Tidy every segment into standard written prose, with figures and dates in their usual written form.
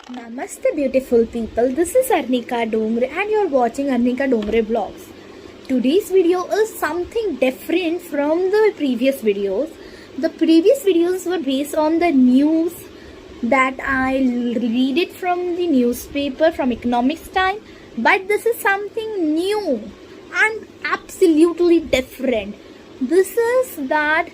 Namaste, beautiful people. This is Arnika Dongre, and you're watching Arnika Dongre vlogs. Today's video is something different from the previous videos. The previous videos were based on the news that I read it from the newspaper from Economics Time, but this is something new and absolutely different. This is that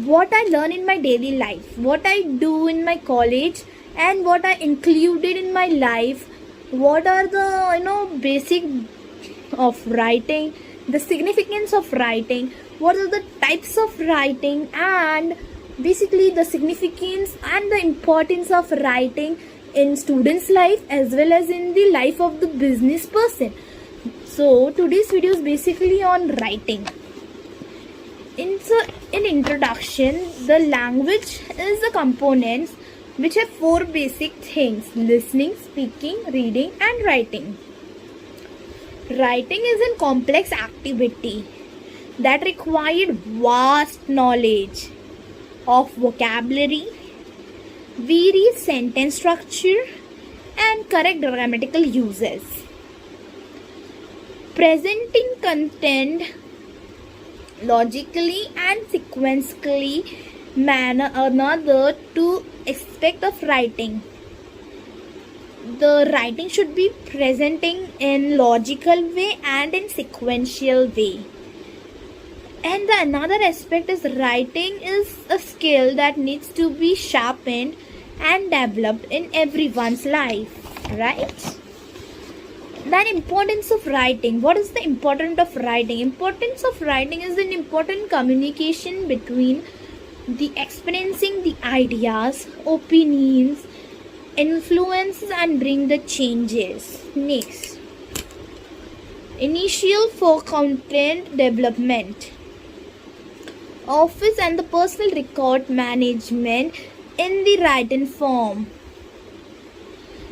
what I learn in my daily life, what I do in my college, and what I included in my life. What are the basic of writing, the significance of writing, what are the types of writing, and basically the significance and the importance of writing in students' life as well as in the life of the business person. So today's video is basically on writing. In introduction, the language is the components which have four basic things: listening, speaking, reading, and writing. Writing is a complex activity that required vast knowledge of vocabulary, various sentence structure, and correct grammatical uses. Presenting content logically and sequentially manner another to aspect of writing. The writing should be presenting in logical way and in sequential way. And the another aspect is writing is a skill that needs to be sharpened and developed in everyone's life, right? Then importance of writing. What is the importance of writing? Importance of writing is an important communication between the experiencing the ideas, opinions, influences, and bring the changes. Next, initial for content development, office and the personal record management in the written form.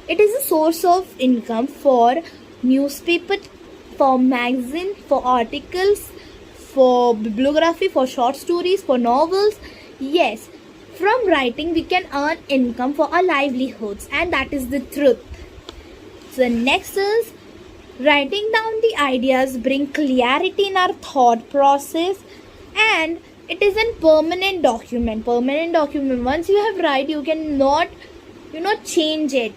It is a source of income for newspaper, for magazine, for articles, for bibliography, for short stories, for novels. Yes, from writing we can earn income for our livelihoods, and that is the truth. So next is writing down the ideas bring clarity in our thought process, and it is a permanent document. Permanent document. Once you have write, you cannot change it.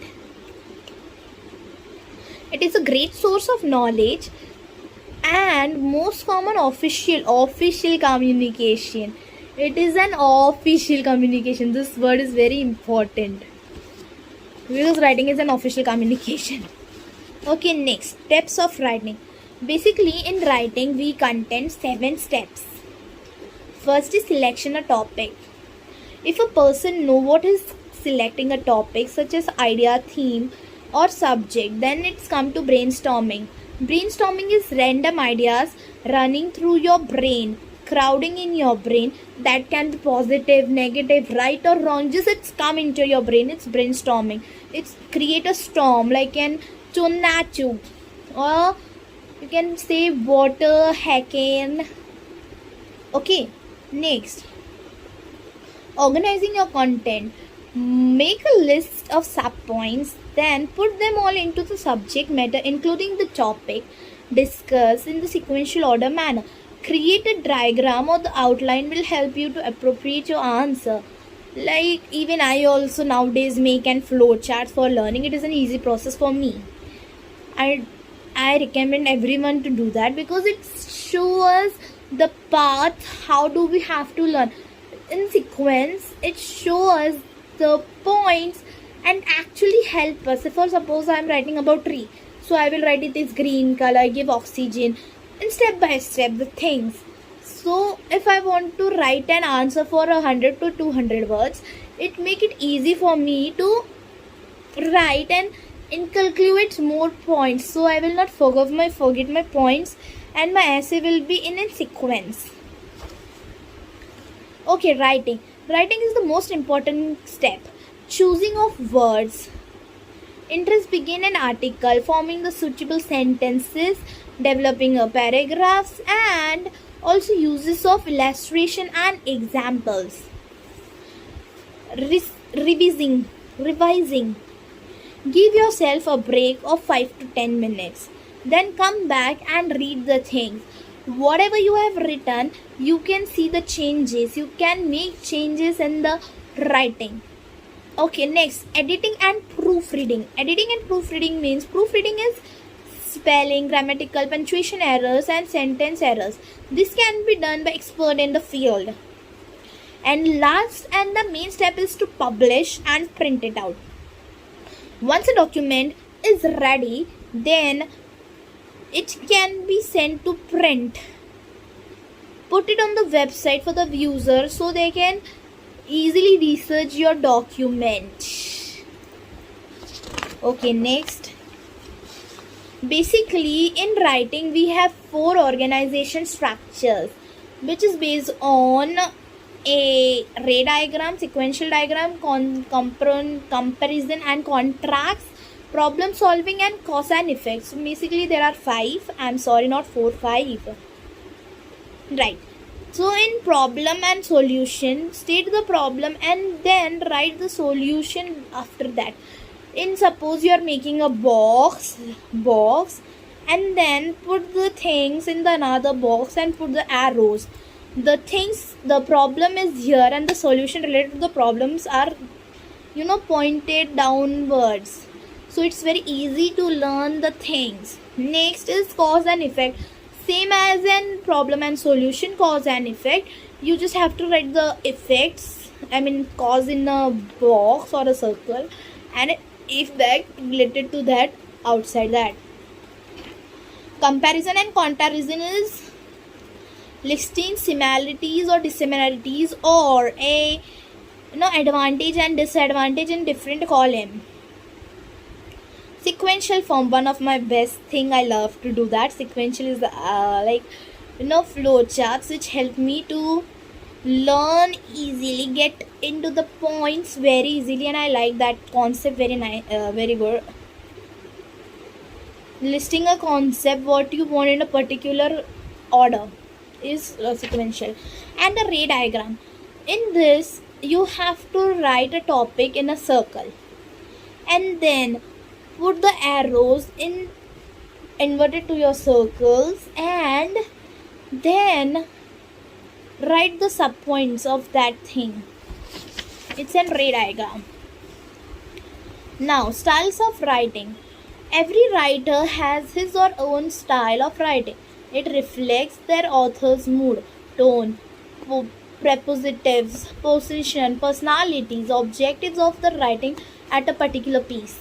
It is a great source of knowledge and most common official communication. It is an official communication. This word is very important because writing is an official communication. Okay, next, steps of writing. Basically, in writing we contain 7 steps. First is selection a topic. If a person know what is selecting a topic such as idea, theme, or subject, then it's come to brainstorming. Brainstorming is random ideas running through your brain, crowding in your brain. That can be positive, negative, right or wrong, just it's come into your brain. It's brainstorming. It's create a storm like an tornado, or you can say water hurricane. Okay, next, organizing your content. Make a list of subpoints, then put them all into the subject matter, including the topic discussed in the sequential order manner. Create a diagram or the outline will help you to appropriate your answer. Like even I also nowadays make and flow charts for learning. It is an easy process for me. I recommend everyone to do that because it shows the path. How do we have to learn in sequence? It shows the points and actually help us. If for suppose I am writing about tree, so I will write it is green color, give oxygen, and step by step the things. So if I want to write an answer for 100 to 200 words, it make it easy for me to write and inculcate more points, so I will not forget my points, and my essay will be in a sequence. Okay, writing. Writing is the most important step. Choosing of words. Interest begin an article, forming the suitable sentences, developing a paragraphs, and also uses of illustration and examples. Revising. Give yourself a break of 5 to 10 minutes. Then come back and read the things. Whatever you have written, you can see the changes. You can make changes in the writing. Okay, next, editing and proofreading. Editing and proofreading means proofreading is spelling, grammatical, punctuation errors, and sentence errors. This can be done by expert in the field. And last and the main step is to publish and print it out. Once a document is ready, then it can be sent to print. Put it on the website for the user so they can easily research your document. Okay, next. Basically, in writing, we have 4 organization structures, which is based on a ray diagram, sequential diagram, comparison and contracts, problem solving, and cause and effect. So basically there are 5. I'm sorry, not 4, 5. Right. So in problem and solution, state the problem and then write the solution after that. In suppose you are making a box and then put the things in the another box and put the arrows. The problem is here and the solution related to the problems are pointed downwards. So it's very easy to learn the things. Next is cause and effect. Same as in problem and solution, cause and effect. You just have to write the effects, cause in a box or a circle, and effect related to that outside that. Comparison and comparison is listing similarities or dissimilarities or a advantage and disadvantage in different column. Sequential form, one of my best thing, I love to do that. Sequential is flow charts which help me to learn easily, get into the points very easily, and I like that concept very nice, very good. Listing a concept, what you want in a particular order is sequential. And a ray diagram, in this you have to write a topic in a circle and then put the arrows in inverted to your circles and then write the subpoints of that thing. It's a ray diagram. Now, styles of writing. Every writer has his or own style of writing. It reflects their author's mood, tone, prepositives, position, personalities, objectives of the writing at a particular piece.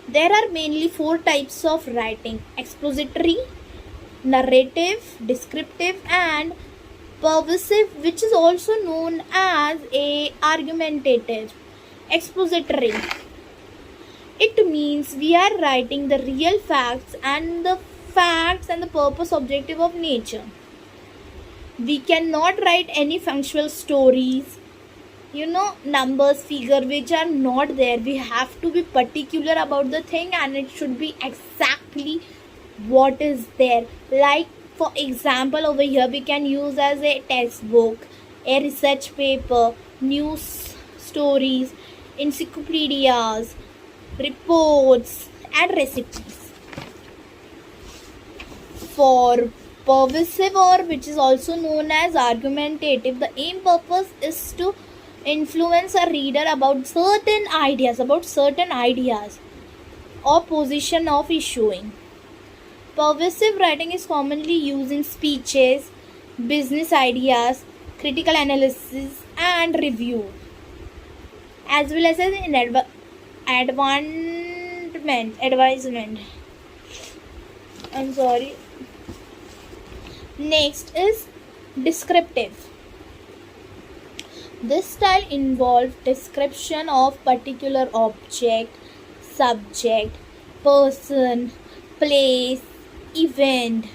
There are mainly 4 types of writing: expository, narrative, descriptive, and persuasive, which is also known as a argumentative. Expository, it means we are writing the real facts and the purpose objective of nature. We cannot write any functional stories, numbers, figure which are not there. We have to be particular about the thing and it should be exactly what is there. Like for example, over here we can use as a textbook, a research paper, news stories, encyclopedias, reports, and recipes. For persuasive, or which is also known as argumentative, the aim purpose is to influence a reader about certain ideas or position of issuing. Persuasive writing is commonly used in speeches, business ideas, critical analysis, and review, as well as in advisement. I'm sorry. Next is descriptive. This style involves description of particular object, subject, person, place, event.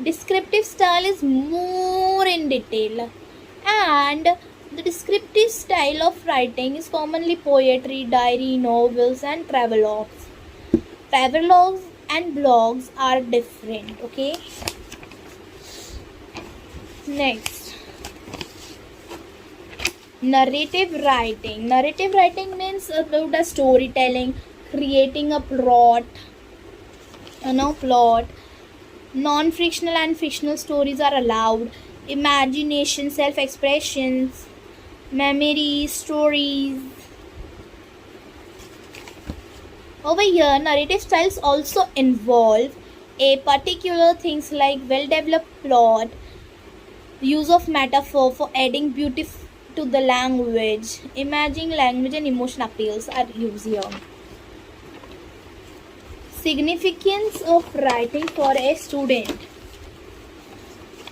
Descriptive style is more in detail, and the descriptive style of writing is commonly poetry, diary, novels, and travelogues. Travelogues and blogs are different. Okay. Next, Narrative writing. Narrative writing means about the storytelling, creating a plot. Non-fictional and fictional stories are allowed. Imagination, self-expressions, memories, stories. Over here, narrative styles also involve a particular things like well-developed plot, use of metaphor for adding beauty to the language, imagining language and emotion appeals are used here. Significance of writing for a student.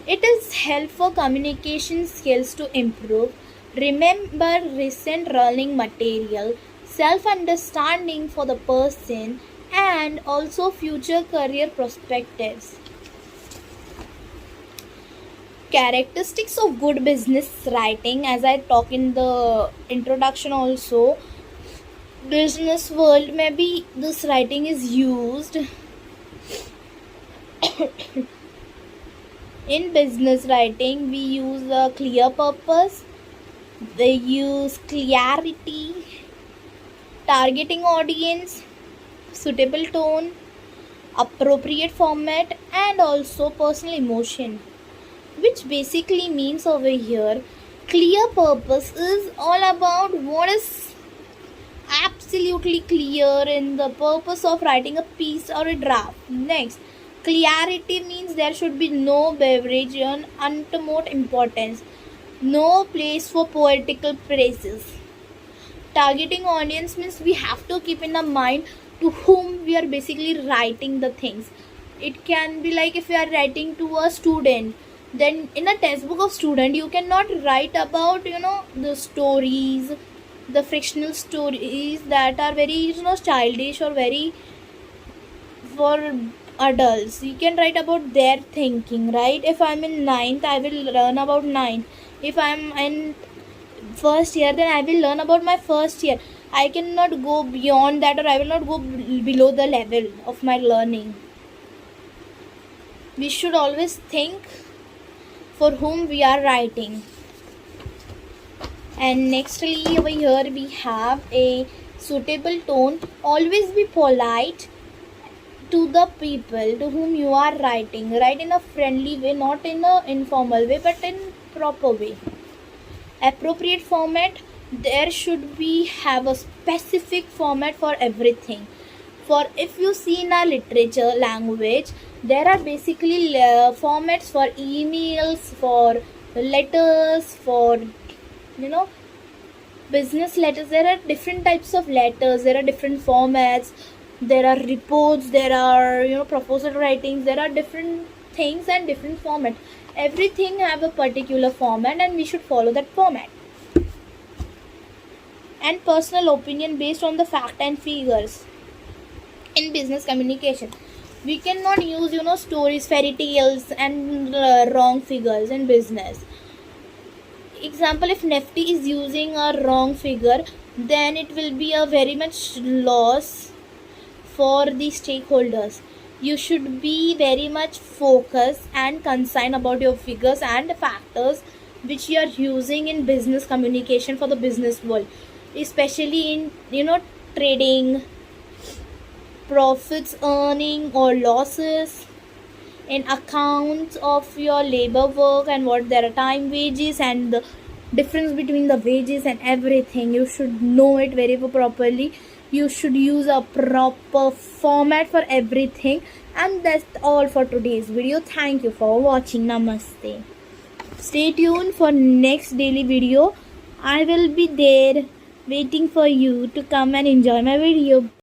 It is helpful for communication skills to improve, remember recent learning material, self-understanding for the person, and also future career perspectives. Characteristics of good business writing, as I talk in the introduction also, business world maybe this writing is used. In business writing we use a clear purpose, they use clarity, targeting audience, suitable tone, appropriate format, and also personal emotion, which basically means over here clear purpose is all about what is absolutely clear in the purpose of writing a piece or a draft. Next, clarity means there should be no beverage and utmost importance, no place for poetical praises. Targeting audience means we have to keep in our mind to whom we are basically writing the things. It can be like if we are writing to a student, then in a textbook of student you cannot write about the stories, the fictional stories that are very childish or very for adults. You can write about their thinking, right? If I'm in ninth, I will learn about ninth. If I'm in first year, then I will learn about my first year. I cannot go beyond that, or I will not go below the level of my learning. We should always think for whom we are writing. And nextly over here we have a suitable tone. Always be polite to the people to whom you are writing. Write in a friendly way, not in a informal way, but in proper way. Appropriate format, there should be have a specific format for everything. For if you see in our literature language, there are basically formats for emails, for letters, for business letters. There are different types of letters, there are different formats, there are reports, there are proposal writings, there are different things and different formats. Everything have a particular format and we should follow that format. And personal opinion based on the fact and figures. In business communication we cannot use stories, fairy tales, and wrong figures in business. Example, if Nifty is using a wrong figure, then it will be a very much loss for the stakeholders. You should be very much focused and concerned about your figures and factors which you are using in business communication for the business world, especially in trading, profits, earning or losses, in accounts of your labor work and what their time wages and the difference between the wages and everything. You should know it very properly. You should use a proper format for everything. And that's all for today's video. Thank you for watching. Namaste. Stay tuned for next daily video. I will be there waiting for you to come and enjoy my video.